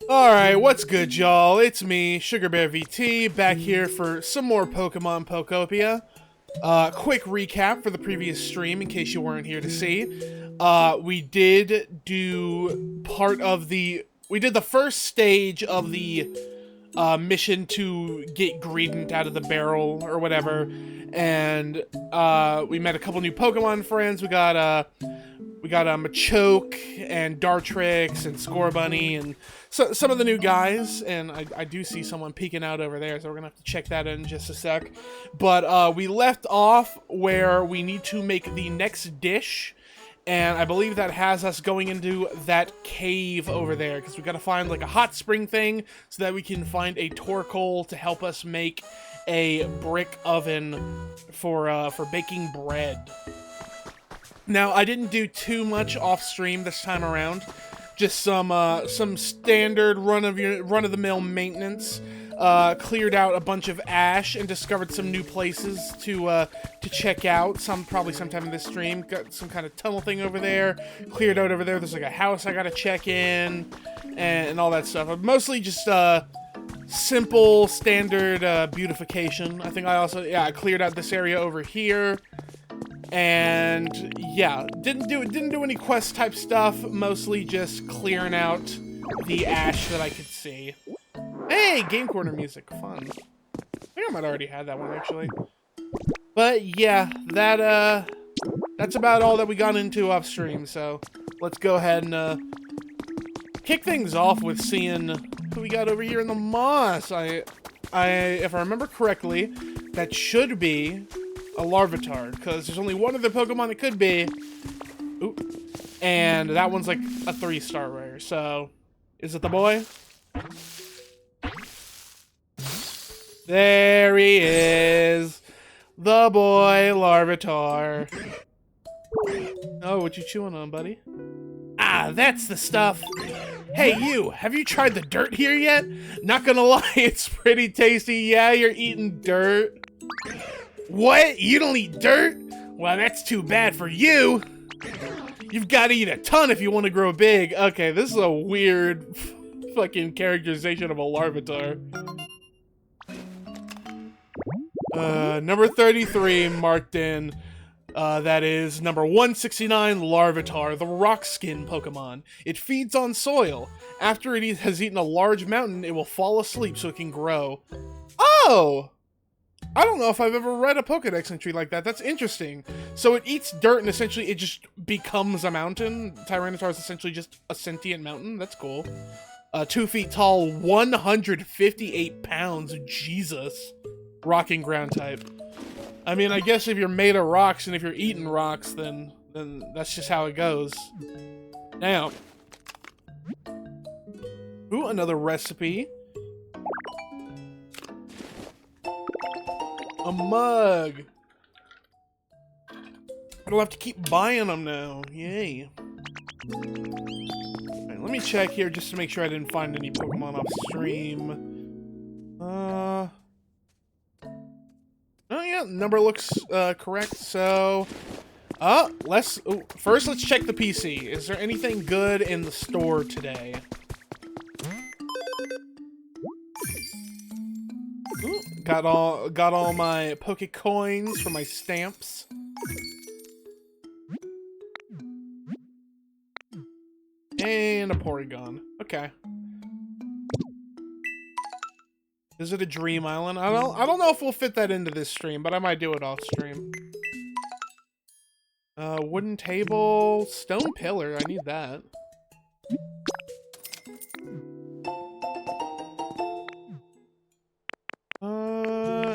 Alright, what's good, y'all? It's me, SugarBearVT, back here for some more Pokemon Pokopia. Quick recap for the previous stream, in case you weren't here to see. We did do we did the first stage of the mission to get Greedent out of the barrel, or whatever, and we met a couple new Pokemon friends. We got Machoke and Dartrix and Scorbunny and some of the new guys, and I do see someone peeking out over there, so we're gonna have to check that in just a sec. But we left off where we need to make the next dish, and I believe that has us going into that cave over there, because we gotta find like a hot spring thing so that we can find a Torkoal to help us make a brick oven for baking bread. Now, I didn't do too much off stream this time around. Just some standard run-of-the-mill maintenance. Cleared out a bunch of ash and discovered some new places to check out. Probably sometime in this stream. Got some kind of tunnel thing over there. Cleared out over there. There's like a house I gotta check in and all that stuff. Mostly just simple, standard beautification. I think I cleared out this area over here. And yeah, didn't do any quest type stuff, mostly just clearing out the ash that I could see. Hey, Game Corner music, fun. I think I might already had that one actually. But yeah, that's about all that we got into off stream, so let's go ahead and kick things off with seeing who we got over here in the moss. If I remember correctly, that should be a Larvitar, because there's only one other Pokemon it could be. Ooh. And that one's like a 3-star rare, so is it the boy? There he is! The boy Larvitar. Oh, what you chewing on, buddy? Ah, that's the stuff! Hey you, have you tried the dirt here yet? Not gonna lie, it's pretty tasty. Yeah, you're eating dirt. What? You don't eat dirt? Well, that's too bad for you. You've got to eat a ton if you want to grow big. Okay, this is a weird fucking characterization of a Larvitar. Number 33 marked in. That is number 169, Larvitar, the rock skin Pokemon. It feeds on soil. After it has eaten a large mountain, it will fall asleep so it can grow. Oh! I don't know if I've ever read a Pokedex entry like that. That's interesting. So it eats dirt and essentially it just becomes a mountain. Tyranitar is essentially just a sentient mountain. That's cool. 2 feet tall, 158 pounds. Jesus. Rock and ground type. I mean, I guess if you're made of rocks and if you're eating rocks, then that's just how it goes. Now. Ooh, another recipe. A mug. I don't have to keep buying them now. Yay. Alright, let me check here just to make sure I didn't find any Pokemon off stream. Oh yeah, number looks correct. So, first let's check the PC. Is there anything good in the store today? Ooh, got all my Poke Coins for my stamps. And a Porygon. Okay. Is it a Dream Island? I don't know if we'll fit that into this stream, but I might do it off stream. Wooden table, stone pillar. I need that.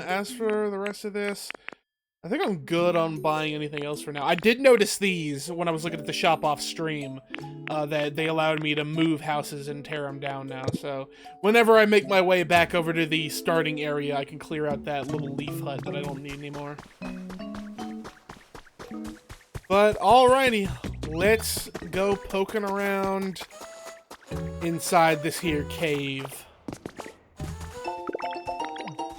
As for the rest of this, I think I'm good on buying anything else for now. I did notice these when I was looking at the shop off stream, that they allowed me to move houses and tear them down now. So whenever I make my way back over to the starting area, I can clear out that little leaf hut that I don't need anymore. But alrighty, let's go poking around inside this here cave.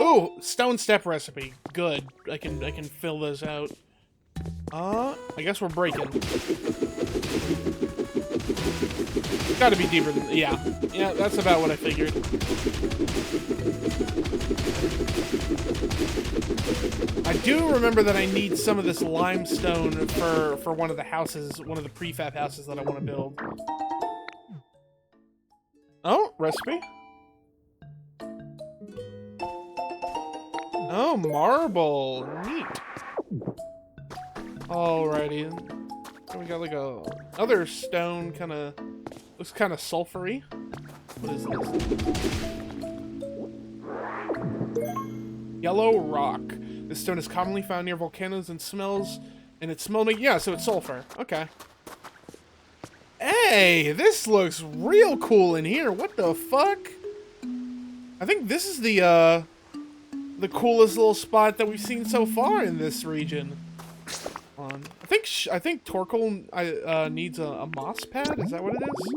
Ooh, stone step recipe. Good. I can fill those out. I guess we're breaking. Gotta be deeper than... Yeah. Yeah, that's about what I figured. I do remember that I need some of this limestone for one of the houses, one of the prefab houses that I want to build. Oh, recipe. Oh, marble. Neat. Alrighty. We got like a other stone, kind of looks kind of sulfury. What is this? Yellow rock. This stone is commonly found near volcanoes and it smells like, yeah, so it's sulfur. Okay. Hey, this looks real cool in here. What the fuck? I think this is the coolest little spot that we've seen so far in this region. I think Torkoal needs a moss pad. Is that what it is?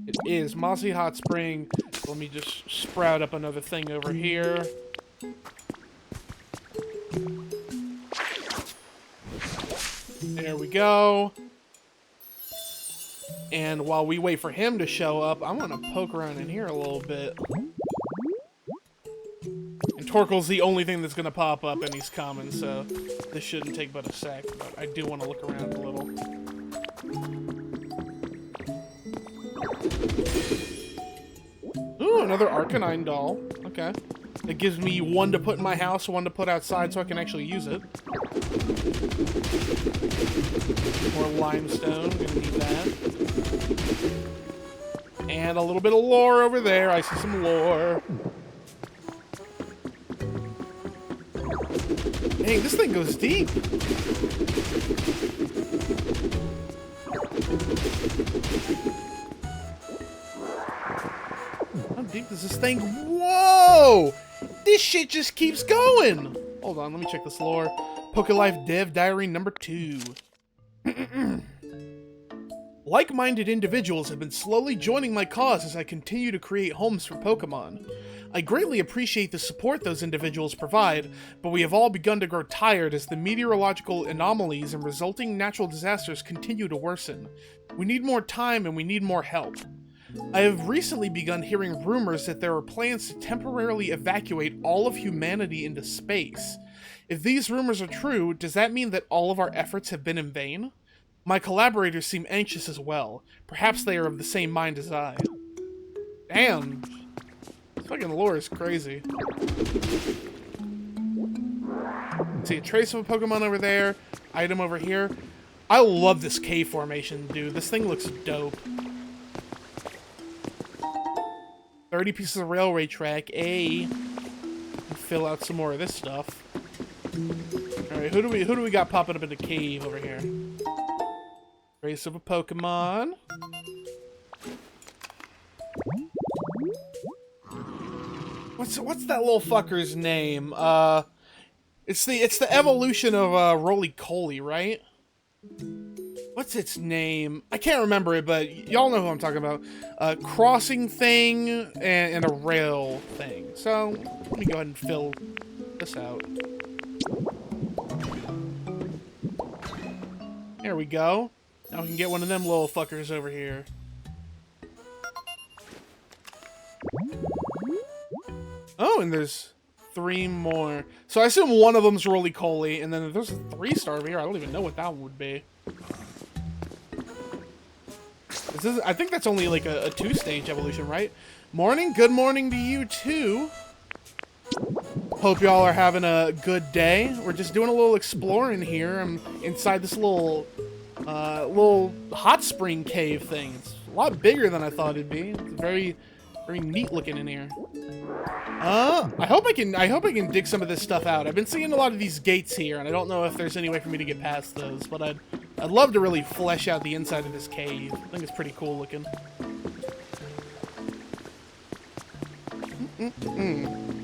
It is mossy hot spring. Let me just sprout up another thing over here. There we go. And while we wait for him to show up, I'm gonna poke around in here a little bit. And Torkoal's the only thing that's gonna pop up, and he's common, so this shouldn't take but a sec. But I do want to look around a little. Ooh, another Arcanine doll. Okay. It gives me one to put in my house, one to put outside so I can actually use it. More limestone. Gonna need that. And a little bit of lore over there. I see some lore. Dang, this thing goes deep. How deep is this thing? Whoa! This shit just keeps going! Hold on, let me check this lore. PokeLife Dev Diary number 2. Like-minded individuals have been slowly joining my cause as I continue to create homes for Pokemon. I greatly appreciate the support those individuals provide, but we have all begun to grow tired as the meteorological anomalies and resulting natural disasters continue to worsen. We need more time and we need more help. I have recently begun hearing rumors that there are plans to temporarily evacuate all of humanity into space. If these rumors are true, does that mean that all of our efforts have been in vain? My collaborators seem anxious as well. Perhaps they are of the same mind as I. Damn. This fucking lore is crazy. See a trace of a Pokemon over there. Item over here. I love this cave formation, dude. This thing looks dope. 30 pieces of railway track. Fill out some more of this stuff. Alright, who do we got popping up in the cave over here? Trace of a Pokemon. What's that little fucker's name? It's the evolution of Roly-Coly, right? What's its name? I can't remember it, but y'all know who I'm talking about. A crossing thing and a rail thing. So let me go ahead and fill this out. There we go. Now we can get one of them little fuckers over here. Oh, and there's 3 more. So I assume one of them's Roly-Coly, and then there's a 3-star over here. I don't even know what that one would be. I think that's only like a 2-stage evolution, right? Morning, good morning to you too. Hope y'all are having a good day. We're just doing a little exploring here. I'm inside this little hot spring cave thing. It's a lot bigger than I thought it'd be. It's very, very neat looking in here. I hope I can dig some of this stuff out. I've been seeing a lot of these gates here, and I don't know if there's any way for me to get past those, but I'd love to really flesh out the inside of this cave. I think it's pretty cool looking.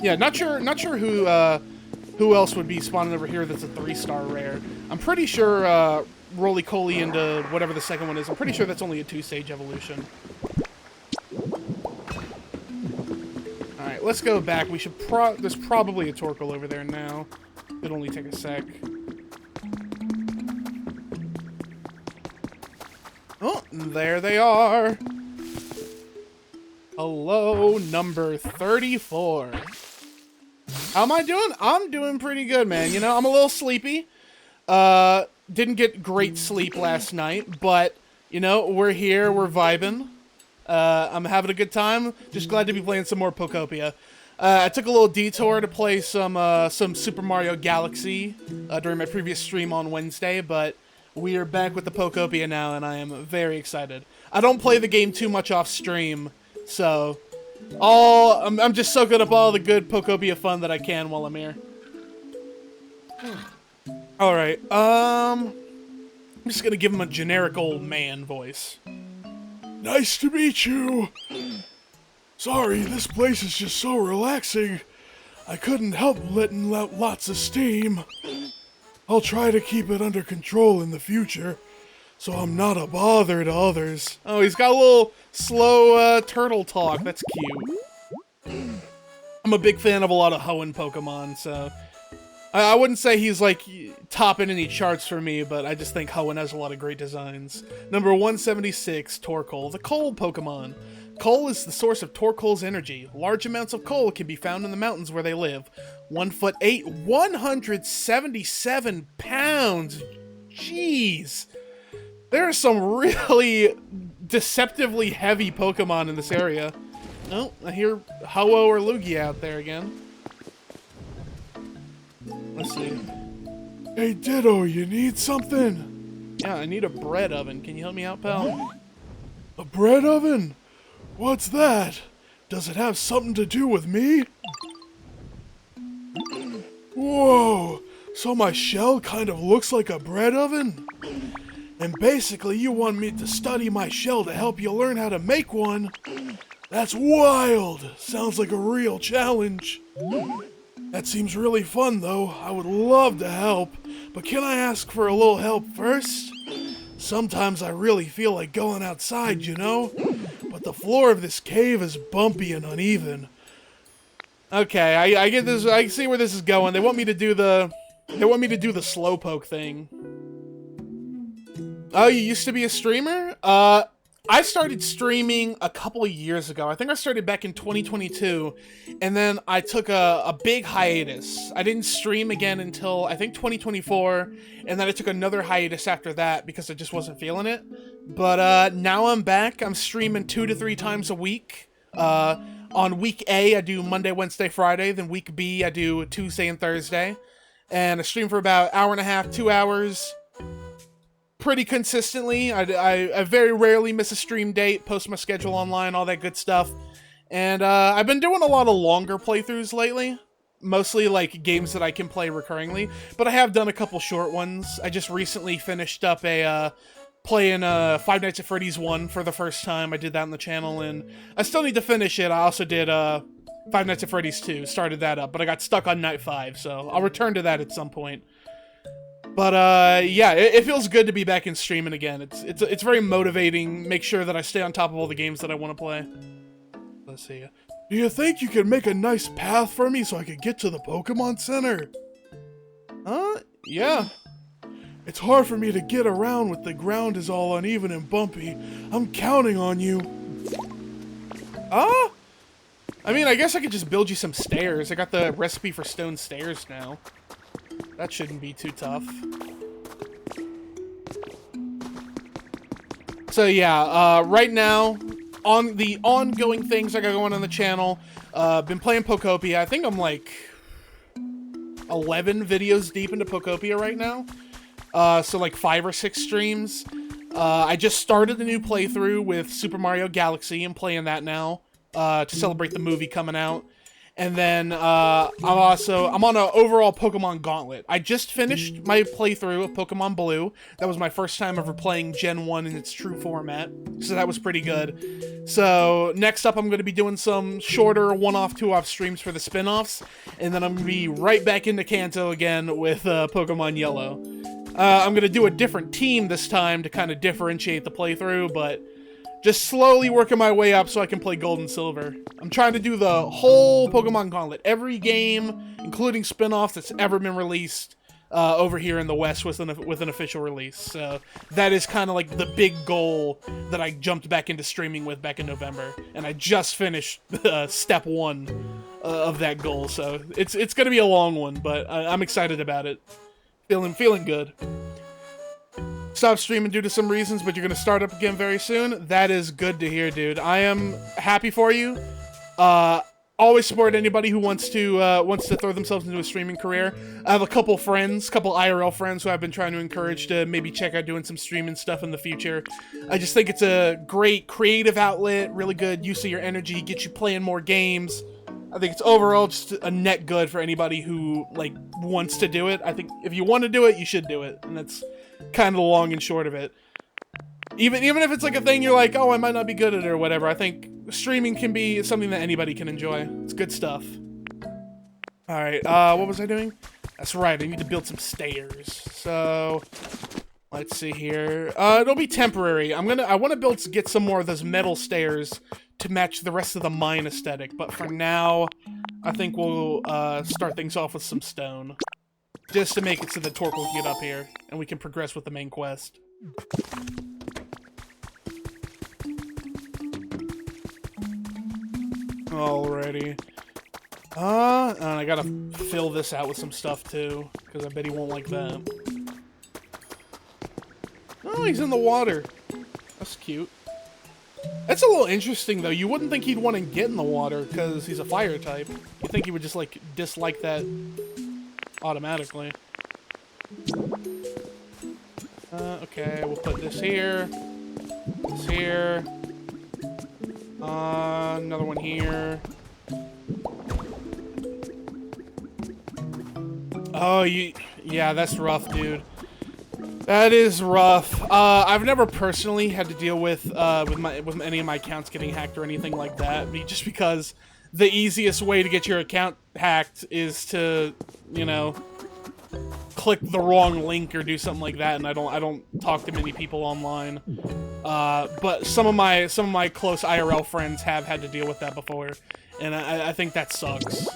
Yeah, not sure who else would be spawning over here that's a 3-star rare. I'm pretty sure Roly-Coly into whatever the second one is. I'm pretty sure that's only a 2-stage evolution. Alright, let's go back. We should there's probably a Torkoal over there now. It'll only take a sec. Oh, there they are. Hello, number 34. How am I doing? I'm doing pretty good, man. You know, I'm a little sleepy. Didn't get great sleep last night, but, you know, we're here, we're vibing. I'm having a good time. Just glad to be playing some more Pokopia. I took a little detour to play some Super Mario Galaxy during my previous stream on Wednesday, but we are back with the Pokopia now, and I am very excited. I don't play the game too much off stream, so I'm just soaking up all the good Pokopia fun that I can while I'm here. All right, I'm just gonna give him a generic old man voice. Nice to meet you. Sorry, this place is just so relaxing. I couldn't help letting out lots of steam. I'll try to keep it under control in the future, so I'm not a bother to others. Oh, he's got a little slow turtle talk. That's cute. I'm a big fan of a lot of Hoenn Pokemon, so I wouldn't say he's like topping any charts for me, but I just think Hoenn has a lot of great designs. Number 176, Torkoal, the coal Pokemon. Coal is the source of Torkoal's energy. Large amounts of coal can be found in the mountains where they live. 1'8", 177 pounds. Jeez. There are some really deceptively heavy Pokemon in this area. Oh, I hear Ho-Oh or Lugia out there again. Let's see. Hey Ditto, you need something? Yeah, I need a bread oven. Can you help me out, pal? A bread oven? What's that? Does it have something to do with me? Whoa, so my shell kind of looks like a bread oven? And basically you want me to study my shell to help you learn how to make one? That's wild! Sounds like a real challenge. That seems really fun though. I would love to help, but can I ask for a little help first? Sometimes I really feel like going outside, you know? But the floor of this cave is bumpy and uneven. Okay, I get this. I see where this is going. They want me to do the slowpoke thing. Oh, you used to be a streamer? I started streaming a couple of years ago. I think I started back in 2022, and then I took a big hiatus. I didn't stream again until, I think, 2024, and then I took another hiatus after that because I just wasn't feeling it. But now I'm back. I'm streaming 2 to 3 times a week. On week A, I do Monday, Wednesday, Friday. Then week B, I do Tuesday and Thursday. And I stream for about 1.5 hours, 2 hours. Pretty consistently. I very rarely miss a stream date, post my schedule online, all that good stuff. And I've been doing a lot of longer playthroughs lately. Mostly like games that I can play recurringly. But I have done a couple short ones. I just recently finished up playing Five Nights at Freddy's 1 for the first time. I did that on the channel, and I still need to finish it. I also did Five Nights at Freddy's 2, started that up, but I got stuck on Night 5, so I'll return to that at some point. But yeah, it feels good to be back in streaming again. It's very motivating. Make sure that I stay on top of all the games that I want to play. Let's see. Do you think you could make a nice path for me so I could get to the Pokemon Center? Yeah. It's hard for me to get around with the ground is all uneven and bumpy. I'm counting on you. I mean, I guess I could just build you some stairs. I got the recipe for stone stairs now. That shouldn't be too tough. So yeah, right now, on the ongoing things I got going on the channel, been playing Pokopia. I think I'm like 11 videos deep into Pokopia right now. So like 5 or 6 streams. I just started the new playthrough with Super Mario Galaxy and playing that now to celebrate the movie coming out. And then I'm on an overall Pokemon Gauntlet. I just finished my playthrough of Pokemon Blue. That was my first time ever playing Gen 1 in its true format, so that was pretty good. So next up I'm going to be doing some shorter one-off, two-off streams for the spin-offs, and then I'm going to be right back into Kanto again with Pokemon Yellow. I'm going to do a different team this time to kind of differentiate the playthrough, but just slowly working my way up so I can play Gold and Silver. I'm trying to do the whole Pokemon Gauntlet. Every game, including spin-offs that's ever been released. over here in the West with an official release. So that is kind of like the big goal that I jumped back into streaming with back in November, and I just finished step 1 of that goal. So it's gonna be a long one, but I'm excited about it. Feeling good. Stopped streaming due to some reasons, but you're gonna start up again very soon. That is good to hear, dude. I am happy for you. Always support anybody who wants to throw themselves into a streaming career. I have a couple IRL friends who I've been trying to encourage to maybe check out doing some streaming stuff in the future. I just think it's a great creative outlet, really good use of your energy, get you playing more games. I think it's overall just a net good for anybody who like wants to do it. I think if you want to do it, you should do it, and that's kind of the long and short of it. Even if it's like a thing you're like, oh, I might not be good at it or whatever, I think streaming can be something that anybody can enjoy. It's good stuff. Alright, what was I doing? That's right, I need to build some stairs. So, let's see here. It'll be temporary. I want to get some more of those metal stairs to match the rest of the mine aesthetic, but for now, I think we'll start things off with some stone. Just to make it so that Torque will get up here, and we can progress with the main quest. Alrighty. And I gotta fill this out with some stuff too, because I bet he won't like that. Oh, he's in the water. That's cute. That's a little interesting though. You wouldn't think he'd want to get in the water because he's a fire type. You'd think he would just like dislike that automatically. Okay, we'll put this here. This here. Another one here. Oh, yeah, that's rough, dude. That is rough. I've never personally had to deal with any of my accounts getting hacked or anything like that, just because the easiest way to get your account hacked is to, you know, click the wrong link or do something like that, and I don't talk to many people online. But some of my close IRL friends have had to deal with that before, and I think that sucks.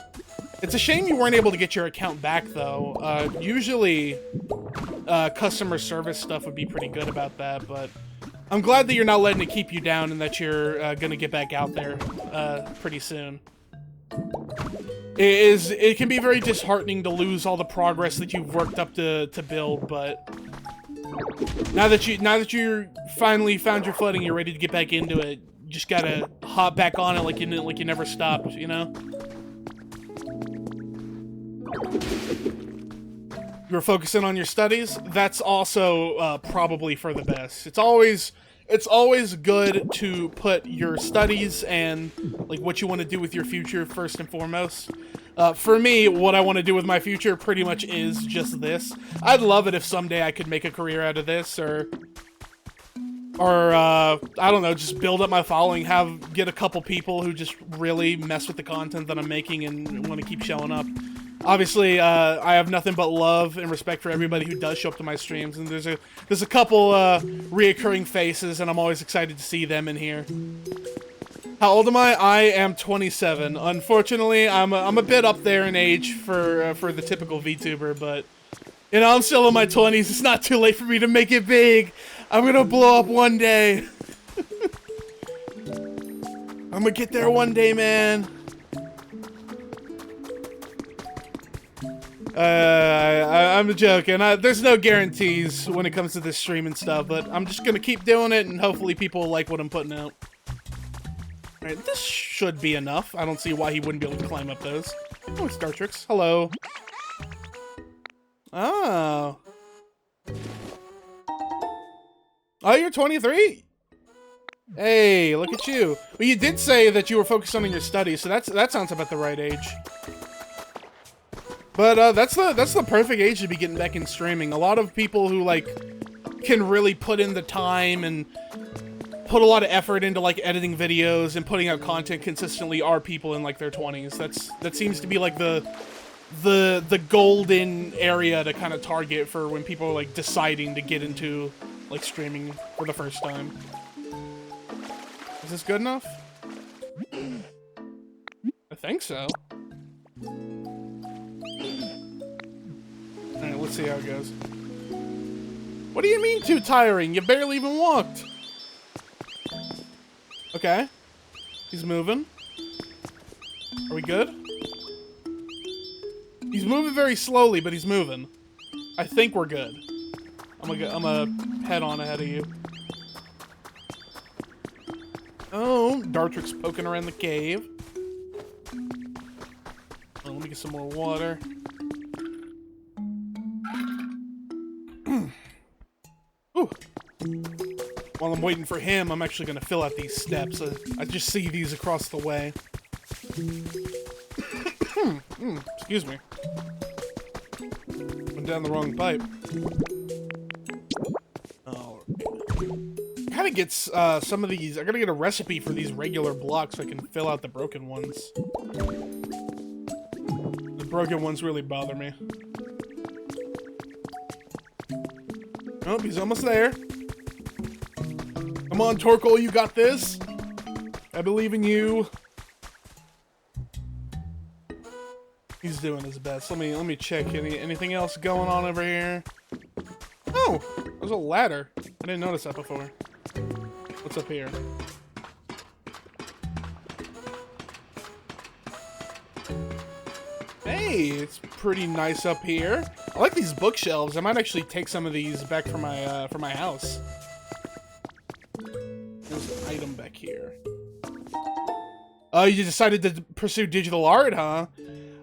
It's a shame you weren't able to get your account back though. Usually customer service stuff would be pretty good about that, but I'm glad that you're not letting it keep you down and that you're gonna get back out there pretty soon. It can be very disheartening to lose all the progress that you've worked up to build, but now that you're finally found your footing, you're ready to get back into it. You just gotta hop back on it like you never stopped, you know? You were focusing on your studies. That's also probably for the best. It's always good to put your studies and like what you want to do with your future first and foremost. For me, what I want to do with my future pretty much is just this. I'd love it if someday I could make a career out of this, or I don't know, just build up my following, get a couple people who just really mess with the content that I'm making and want to keep showing up. Obviously, I have nothing but love and respect for everybody who does show up to my streams, and there's a couple reoccurring faces, and I'm always excited to see them in here. How old am I? I am 27. Unfortunately, I'm a bit up there in age for the typical VTuber, but you know, I'm still in my 20s. It's not too late for me to make it big. I'm gonna blow up one day. I'm gonna get there one day, man. I'm joking. There's no guarantees when it comes to this stream and stuff, but I'm just gonna keep doing it, and hopefully people like what I'm putting out. Alright, this should be enough. I don't see why he wouldn't be able to climb up those. Oh, Star Tricks. Hello. Oh. Oh, you're 23? Hey, look at you. Well, you did say that you were focused on your studies, so that sounds about the right age. But that's the perfect age to be getting back in streaming. A lot of people who like can really put in the time and put a lot of effort into like editing videos and putting out content consistently are people in like their 20s. That seems to be like the golden area to kind of target for when people are like deciding to get into like streaming for the first time. Is this good enough? I think so. Alright, let's Let's see how it goes. What do you mean too tiring? You barely even walked. Okay. He's moving. Are we good? He's moving very slowly, but he's moving. I think we're good. I'm gonna head on ahead of you. Oh, Dartrix poking around the cave. Oh, let me get some more water. Ooh. While I'm waiting for him, I'm actually gonna fill out these steps. I just see these across the way. Excuse me. Went down the wrong pipe. Oh. I gotta get some of these. I gotta get a recipe for these regular blocks so I can fill out the broken ones. The broken ones really bother me. Oh, he's almost there. Come on, Torkoal, you got this. I believe in you. He's doing his best. Let me check anything else going on over here. Oh, there's a ladder. I didn't notice that before. What's up here? Hey, it's pretty nice up here. I like these bookshelves. I might actually take some of these back for my house. There's an item back here. Oh, you decided to pursue digital art, huh?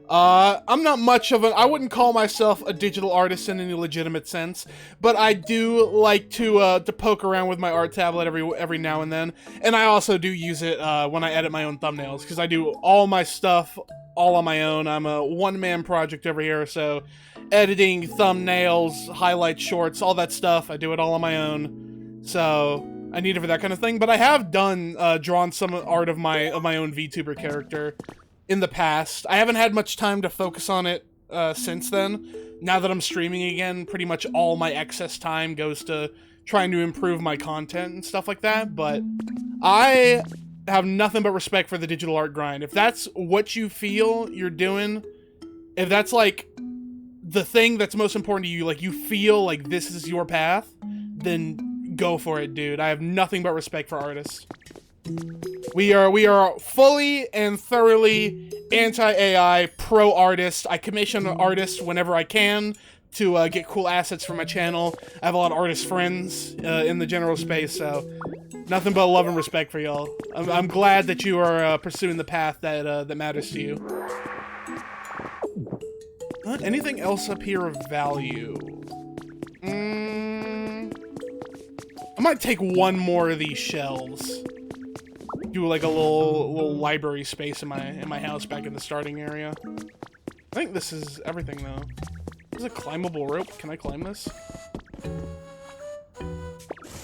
I'm not much of I wouldn't call myself a digital artist in any legitimate sense, but I do like to poke around with my art tablet every now and then, and I also do use it when I edit my own thumbnails, because I do all my stuff all on my own. I'm a one-man project over here, so editing, thumbnails, highlight shorts, all that stuff, I do it all on my own, so I need it for that kind of thing. But I have drawn some art of my own VTuber character in the past. I haven't had much time to focus on it since then. Now that I'm streaming again, pretty much all my excess time goes to trying to improve my content and stuff like that, but I have nothing but respect for the digital art grind. If that's what you feel you're doing, if that's like the thing that's most important to you, like you feel like this is your path, then go for it, dude. I have nothing but respect for artists. We are fully and thoroughly anti-AI, pro-artist. I commission artists whenever I can to get cool assets for my channel. I have a lot of artist friends in the general space, so nothing but love and respect for y'all. I'm glad that you are pursuing the path that matters to you. Anything else up here of value? I might take one more of these shelves. Do like a little library space in my house back in the starting area. I think this is everything though. There's a climbable rope. Can I climb this?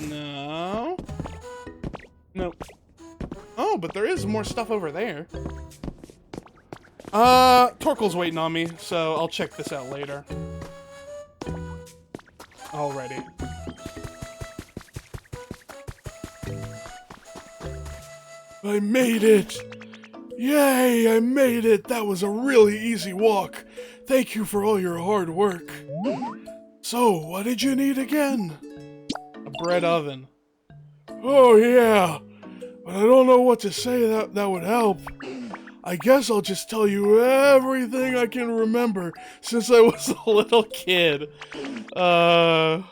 No. Nope. Oh, but there is more stuff over there. Torkoal's waiting on me, so I'll check this out later. Alrighty. I made it! Yay, I made it! That was a really easy walk. Thank you for all your hard work. So, what did you need again? A bread oven. Oh yeah, but I don't know what to say that would help. I guess I'll just tell you everything I can remember since I was a little kid. It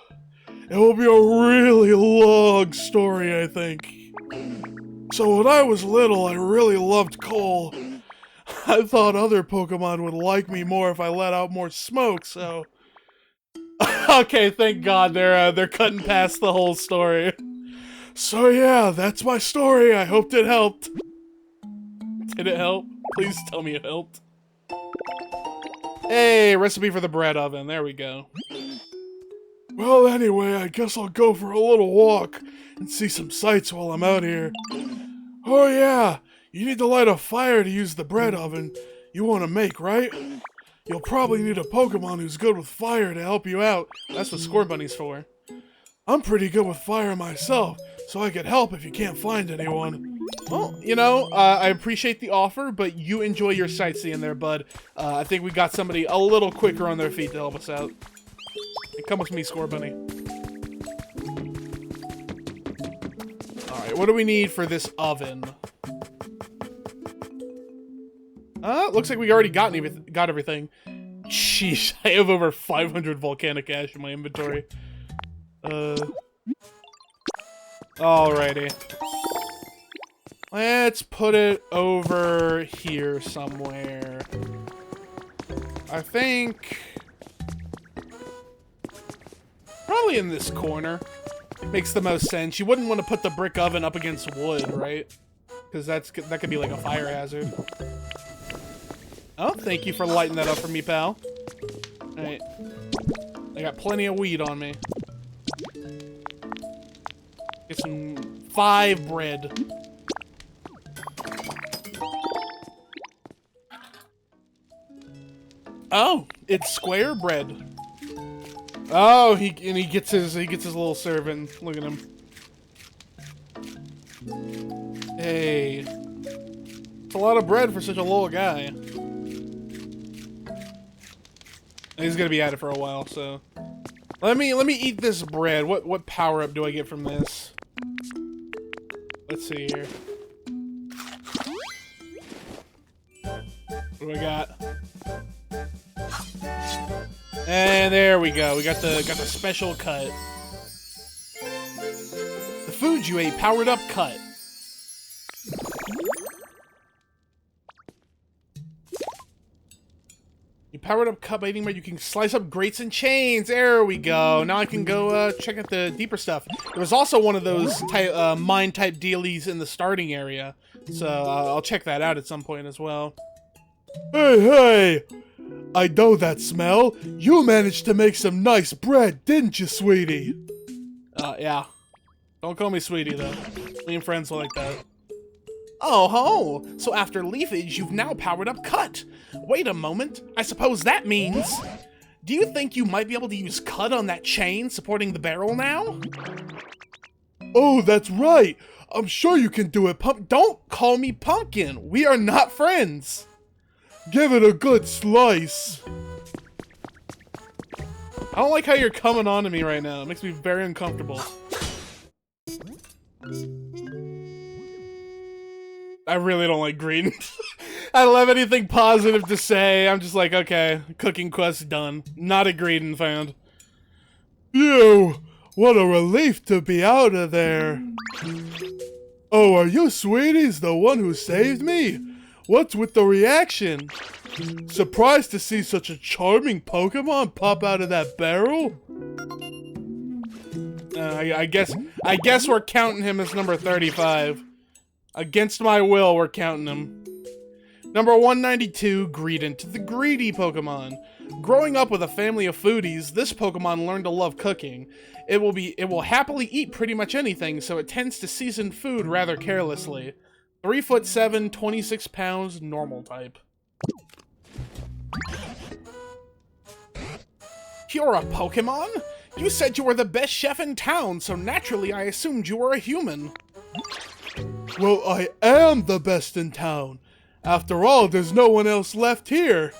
will be a really long story, I think. So when I was little, I really loved coal. I thought other Pokemon would like me more if I let out more smoke, so... Okay, thank God they're cutting past the whole story. So yeah, that's my story. I hoped it helped. Did it help? Please tell me it helped. Hey, recipe for the bread oven. There we go. Well, anyway, I guess I'll go for a little walk and see some sights while I'm out here. Oh yeah, you need to light a fire to use the bread oven you want to make, right? You'll probably need a Pokemon who's good with fire to help you out. That's what Scorbunny's for. I'm pretty good with fire myself, so I could help if you can't find anyone. Well, you know, I appreciate the offer, but you enjoy your sightseeing there, bud. I think we got somebody a little quicker on their feet to help us out. Come with me, Score Bunny. Alright, what do we need for this oven? Looks like we already got everything. Sheesh, I have over 500 volcanic ash in my inventory. Alrighty. Let's put it over here somewhere. I think... probably in this corner. Makes the most sense. You wouldn't want to put the brick oven up against wood, right? Because that could be like a fire hazard. Oh, thank you for lighting that up for me, pal. Alright. I got plenty of weed on me. Get some 5 bread. Oh, it's square bread. Oh, he gets his little servant. Look at him. Hey. It's a lot of bread for such a little guy. He's gonna be at it for a while, so let me eat this bread. What power up do I get from this? Let's see here. What do I got? And there we go. We got the special cut. The food you ate powered up cut. You powered up cut by eating bread. You can slice up grates and chains. There we go. Now I can go check out the deeper stuff. There was also one of those mine type dealies in the starting area, so I'll check that out at some point as well. Hey! I know that smell. You managed to make some nice bread, didn't you, sweetie? Yeah. Don't call me sweetie, though. Me and friends are like that. Oh ho! So after leafage, you've now powered up cut. Wait a moment. I suppose that means... do you think you might be able to use cut on that chain supporting the barrel now? Oh, that's right. I'm sure you can do it, Don't call me Pumpkin. We are not friends. Give it a good slice. I don't like how you're coming on to me right now. It makes me very uncomfortable. I really don't like green. I don't have anything positive to say. I'm just like, okay, cooking quest done. Not a Greedon fan. Phew, what a relief to be out of there. Oh, are you sweeties the one who saved me? What's with the reaction? Surprised to see such a charming Pokemon pop out of that barrel? I guess we're counting him as number 35. Against my will, we're counting him. Number 192, Greedent, the greedy Pokemon. Growing up with a family of foodies, this Pokemon learned to love cooking. It will happily eat pretty much anything, so it tends to season food rather carelessly. 3'7", 26 pounds, normal type. You're a Pokemon? You said you were the best chef in town, so naturally I assumed you were a human. Well, I am the best in town. After all, there's no one else left here.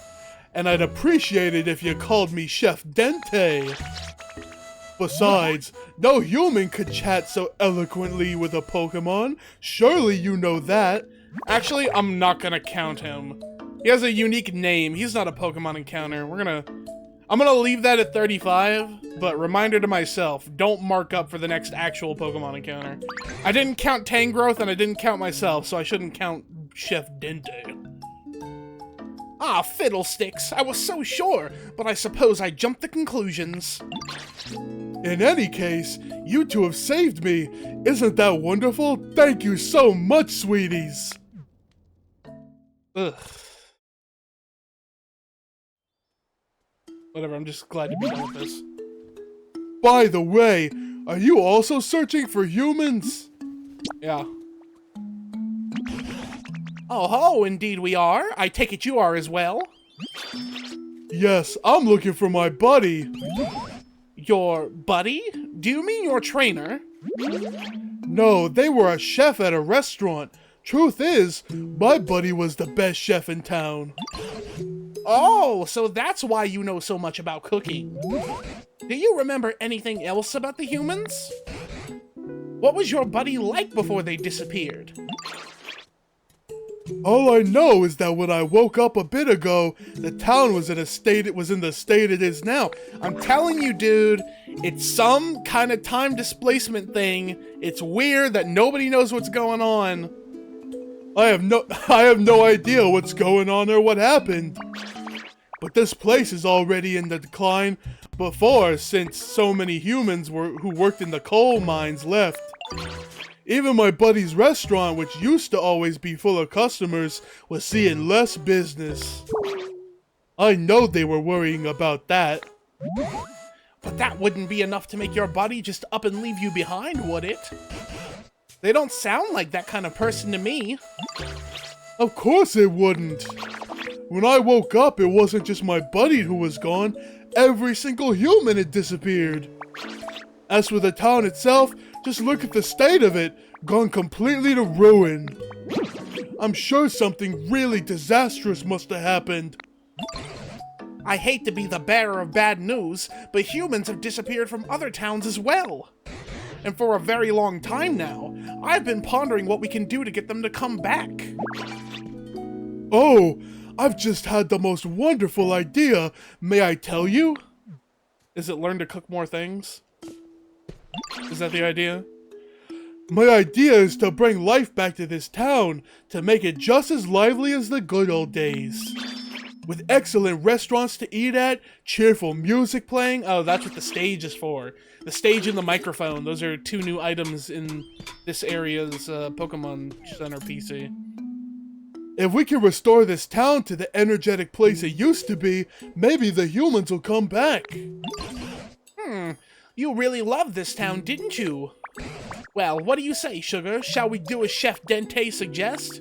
And I'd appreciate it if you called me Chef Dente. Besides, no human could chat so eloquently with a Pokemon. Surely you know that. Actually, I'm not gonna count him. He has a unique name. He's not a Pokemon encounter. I'm gonna leave that at 35, but reminder to myself, don't mark up for the next actual Pokemon encounter. I didn't count Tangrowth and I didn't count myself, so I shouldn't count Chef Dente. Ah, fiddlesticks. I was so sure, but I suppose I jumped the conclusions. In any case, you two have saved me. Isn't that wonderful? Thank you so much, sweeties. Ugh. Whatever, I'm just glad to be done with this. By the way, are you also searching for humans? Yeah. Oh ho, indeed we are. I take it you are as well. Yes, I'm looking for my buddy. Your buddy? Do you mean your trainer? No, they were a chef at a restaurant. Truth is, my buddy was the best chef in town. Oh, so that's why you know so much about cooking. Do you remember anything else about the humans? What was your buddy like before they disappeared? All I know is that when I woke up a bit ago, the town was in the state it is now. I'm telling you, dude, it's some kind of time displacement thing. It's weird that nobody knows what's going on. I have no idea what's going on or what happened. But this place is already in the decline before, since so many humans who worked in the coal mines left. Even my buddy's restaurant, which used to always be full of customers, was seeing less business. I know they were worrying about that. But that wouldn't be enough to make your buddy just up and leave you behind, would it? They don't sound like that kind of person to me. Of course it wouldn't. When I woke up, it wasn't just my buddy who was gone. Every single human had disappeared. As for the town itself, just look at the state of it, gone completely to ruin. I'm sure something really disastrous must have happened. I hate to be the bearer of bad news, but humans have disappeared from other towns as well. And for a very long time now, I've been pondering what we can do to get them to come back. Oh, I've just had the most wonderful idea. May I tell you? Is it learn to cook more things? Is that the idea? My idea is to bring life back to this town, to make it just as lively as the good old days. With excellent restaurants to eat at, cheerful music playing. Oh, that's what the stage is for. The stage and the microphone. Those are two new items in this area's Pokemon Center PC. If we can restore this town to the energetic place it used to be, maybe the humans will come back. You really loved this town, didn't you? Well, what do you say, Sugar? Shall we do as Chef Dente suggests?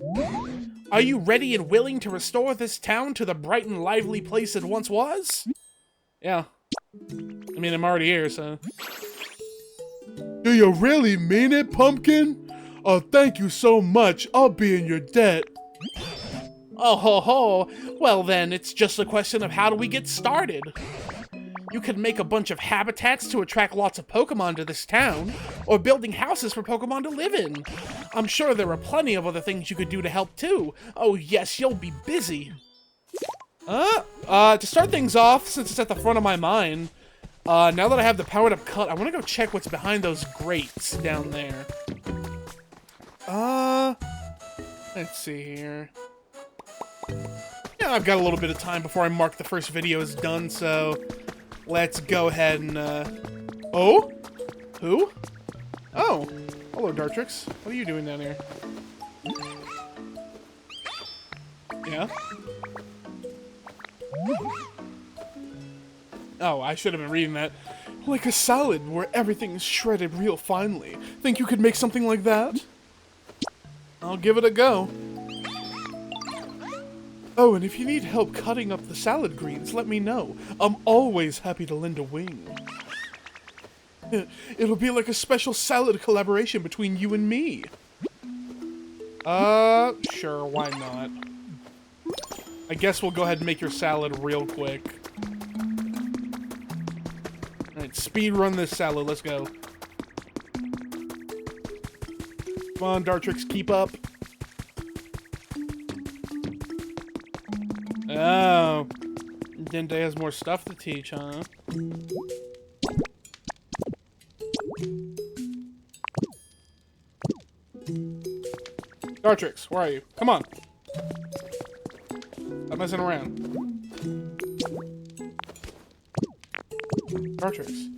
Are you ready and willing to restore this town to the bright and lively place it once was? Yeah. I mean, I'm already here, so... Do you really mean it, Pumpkin? Oh, thank you so much. I'll be in your debt. Oh ho ho. Well then, it's just a question of how do we get started? You could make a bunch of habitats to attract lots of Pokemon to this town, or building houses for Pokemon to live in. I'm sure there are plenty of other things you could do to help too. Oh yes, you'll be busy. To start things off, since it's at the front of my mind, now that I have the powered up cut, I want to go check what's behind those grates down there. Let's see here. Yeah, I've got a little bit of time before I mark the first video is done, so let's go ahead and, Oh? Who? Oh. Hello, Dartrix. What are you doing down here? Yeah? Oh, I should have been reading that. Like a salad where everything's shredded real finely. Think you could make something like that? I'll give it a go. Oh, and if you need help cutting up the salad greens, let me know. I'm always happy to lend a wing. It'll be like a special salad collaboration between you and me. Sure, why not? I guess we'll go ahead and make your salad real quick. Alright, speed run this salad, let's go. Come on, Dartrix, keep up. Oh. Dente has more stuff to teach, huh? Dartrix, where are you? Come on. Stop messing around. Dartrix.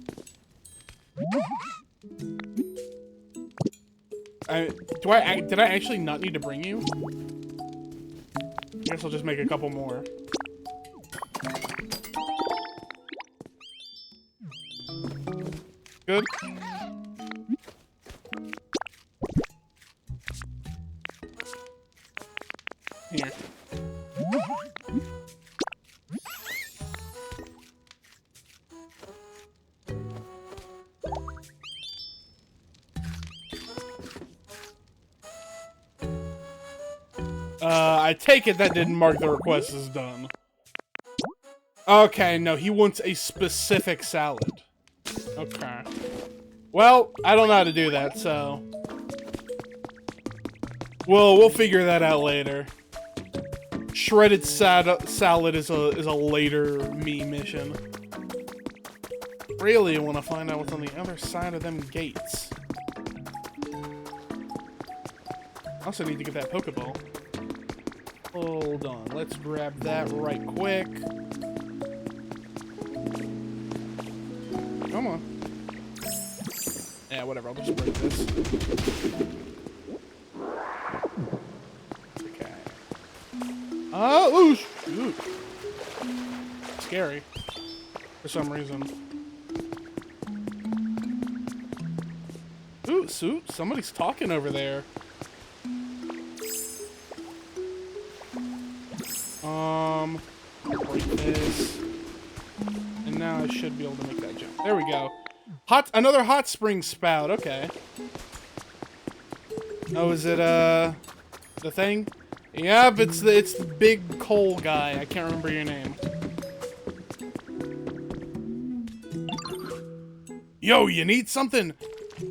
Did I actually not need to bring you? I guess I'll just make a couple more. Good. Here. I take it that didn't mark the request as done. Okay, no, he wants a specific salad. Okay. Well, I don't know how to do that, so... we'll figure that out later. Shredded salad is a later me mission. Really want to find out what's on the other side of them gates. Also need to get that Pokeball. Hold on, let's grab that right quick. Come on. Yeah, whatever, I'll just break this. Okay. Oh, ooh, shoot. Scary. For some reason. Ooh, somebody's talking over there. Break this. And now I should be able to make that jump. There we go. Another hot spring spout, okay. Oh, is it, the thing? Yep, it's the big coal guy. I can't remember your name. Yo, you need something?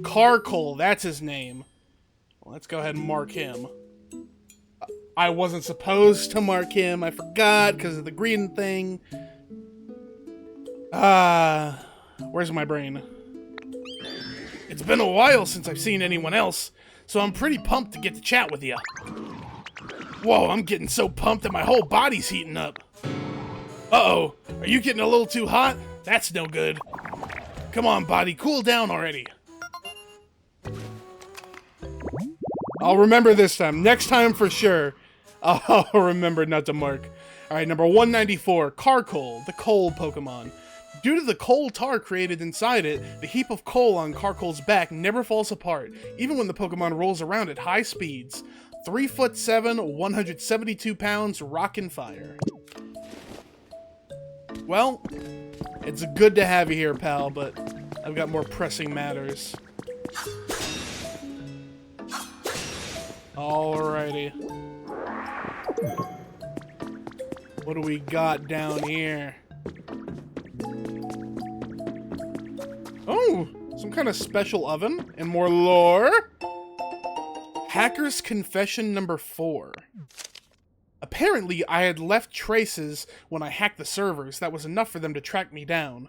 Carcoal, that's his name. Well, let's go ahead and mark him. I wasn't supposed to mark him. I forgot because of the green thing. Where's my brain? It's been a while since I've seen anyone else, so I'm pretty pumped to get to chat with you. Whoa, I'm getting so pumped that my whole body's heating up. Uh-oh, are you getting a little too hot? That's no good. Come on, body, cool down already. I'll remember this time. Next time for sure. I'll remember not to mark. Alright, number 194, Carcoal, the coal Pokemon. Due to the coal tar created inside it, the heap of coal on Carcoal's back never falls apart, even when the Pokemon rolls around at high speeds. 3'7", 172 pounds, rockin' fire. Well, it's good to have you here, pal, but I've got more pressing matters. Alrighty. What do we got down here? Oh, some kind of special oven and more lore. Hacker's Confession number 4. Apparently, I had left traces when I hacked the servers that was enough for them to track me down.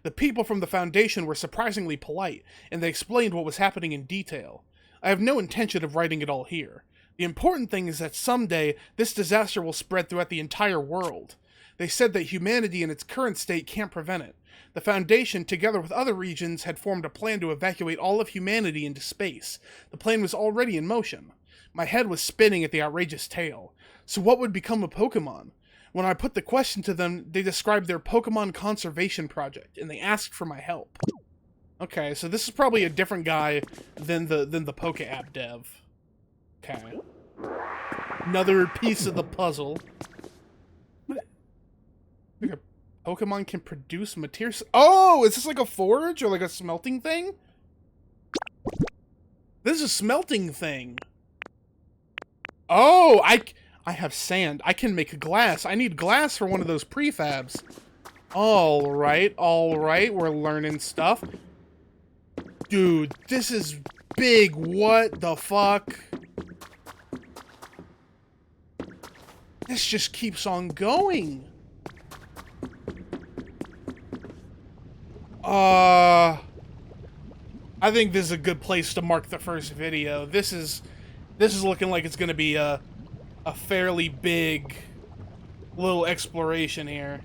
The people from the Foundation were surprisingly polite, and they explained what was happening in detail. I have no intention of writing it all here. The important thing is that someday, this disaster will spread throughout the entire world. They said that humanity in its current state can't prevent it. The Foundation, together with other regions, had formed a plan to evacuate all of humanity into space. The plan was already in motion. My head was spinning at the outrageous tale. So what would become of Pokemon? When I put the question to them, they described their Pokemon conservation project, and they asked for my help. Okay, so this is probably a different guy than the Poke App dev. Okay. Another piece of the puzzle. Like a Pokemon can produce materials. Oh, is this like a forge or like a smelting thing? This is a smelting thing. Oh, I have sand. I can make glass. I need glass for one of those prefabs. All right. We're learning stuff. Dude, this is big. What the fuck? This just keeps on going. I think this is a good place to mark the first video. This is looking like it's gonna be a fairly big little exploration here.